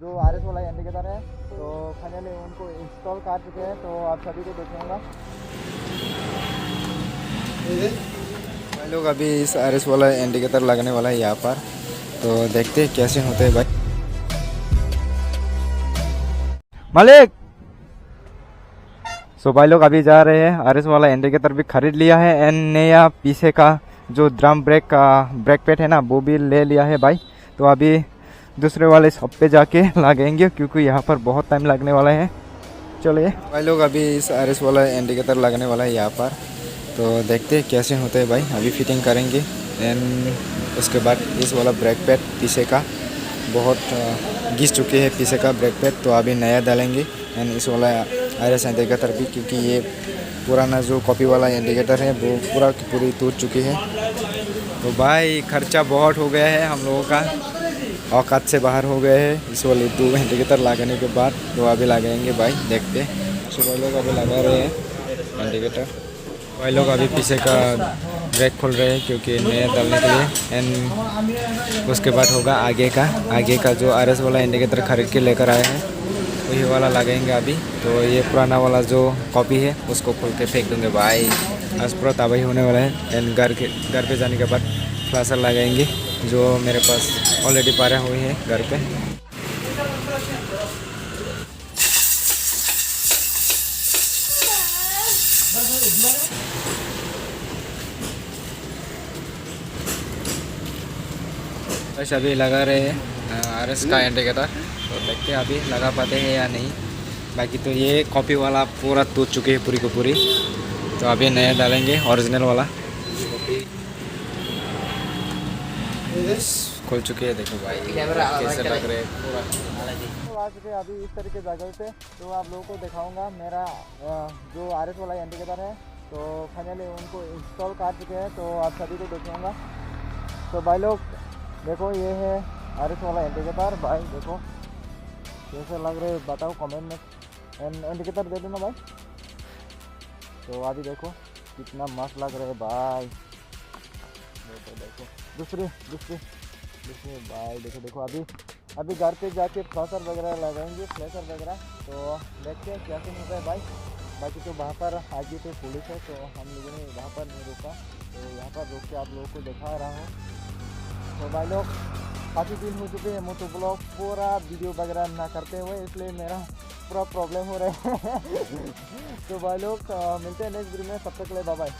जो RS वाला indicator है तो फाइनली उनको इंस्टॉल कर चुके हैं, तो आप सभी को देखूँगा। भाई लोग अभी इस RS वाला इंडिकेटर लगने वाला है यहाँ पर, तो देखते हैं कैसे होते हैं भाई। मालिक भाई लोग अभी जा रहे हैं, RS वाला इंडिकेटर भी खरीद लिया है एंड नया पीछे का जो ड्रम ब्रेक का ब्रेक पैड है ना वो भी ले लिया है भाई। तो अभी दूसरे वाले शॉप पे जाके लगाएंगे क्योंकि यहाँ पर बहुत टाइम लगने वाला है। चलिए भाई लोग अभी इस RS वाला इंडिकेटर लगने वाला है यहाँ पर, तो देखते हैं कैसे होते हैं भाई। अभी फिटिंग करेंगे एंड उसके बाद इस वाला ब्रेक पैड पीछे का बहुत घिस चुके हैं पीछे का ब्रेक पैड, तो अभी नया डालेंगे एंड इस वाला RS इंडिकेटर भी, क्योंकि ये पुराना जो कॉपी वाला इंडिकेटर है वो पूरा की पूरी टूट चुकी है। तो भाई खर्चा बहुत हो गया है, हम लोगों का औकात से बाहर हो गए हैं इस वाले 2 इंडिकेटर लगाने के बाद। तो अभी लगाएंगे भाई, देखते हैं। सुबह लोग अभी लगा रहे हैं इंडिकेटर। भाई लोग अभी पीछे का ब्रेक खोल रहे हैं क्योंकि नया डालने के लिए एंड उसके बाद होगा आगे का जो RS वाला इंडिकेटर खरीद के लेकर आए हैं वही वाला लगाएंगे अभी। तो ये पुराना वाला जो कॉपी है उसको खोल के फेंक दूंगे भाई। आज पूरा तबाही होने वाला है एंड घर पे जाने के बाद फ्लाशर लगाएंगे जो मेरे पास ऑलरेडी पारे हुए हैं घर पे। बस अभी लगा रहे हैं RS का इंडिकेटर, तो देखते हैं अभी लगा पाते हैं या नहीं। बाकी तो ये कॉपी वाला पूरा टूट चुके हैं पूरी को पूरी, तो अभी नया डालेंगे ओरिजिनल वाला। खोल चुके हैं, देखो भाई कैसे लग रहे हैं पूरा। तो आ चुके हैं अभी इस तरह के जगह पे, तो आप लोगों को दिखाऊंगा मेरा जो RS वाला इंडिकेटर है। तो फाइनली उनको इंस्टॉल कर चुके हैं, तो आप सभी को दिखाऊंगा। तो भाई लोग देखो, ये है RS वाला इंडिकेटर। भाई देखो कैसे लग रहे बताओ कमेंट में, एंड इंडिकेटर दे देना भाई। तो अभी देखो कितना मस्त लग रहा है भाई। देखो दूसरी भाई देखो अभी घर पे जाके फ्लैशर वगैरह लगाएंगे, फ्लैशर वगैरह। तो देखते हैं क्या सीन होता है भाई। बाकी तो वहाँ पर आगे पे पुलिस है, तो हम लोगों ने वहाँ पर नहीं रुका, तो यहाँ पर रुक के आप लोगों को दिखा रहा हूँ। तो भाई लोग काफ़ी दिन हो चुके हैं मोटो ब्लॉग पूरा वीडियो वगैरह ना करते हुए, इसलिए मेरा पूरा प्रॉब्लम हो रहा है। तो भाई लोग मिलते हैं नेक्स्ट वीडियो में, तब तक के लिए बाय बाय।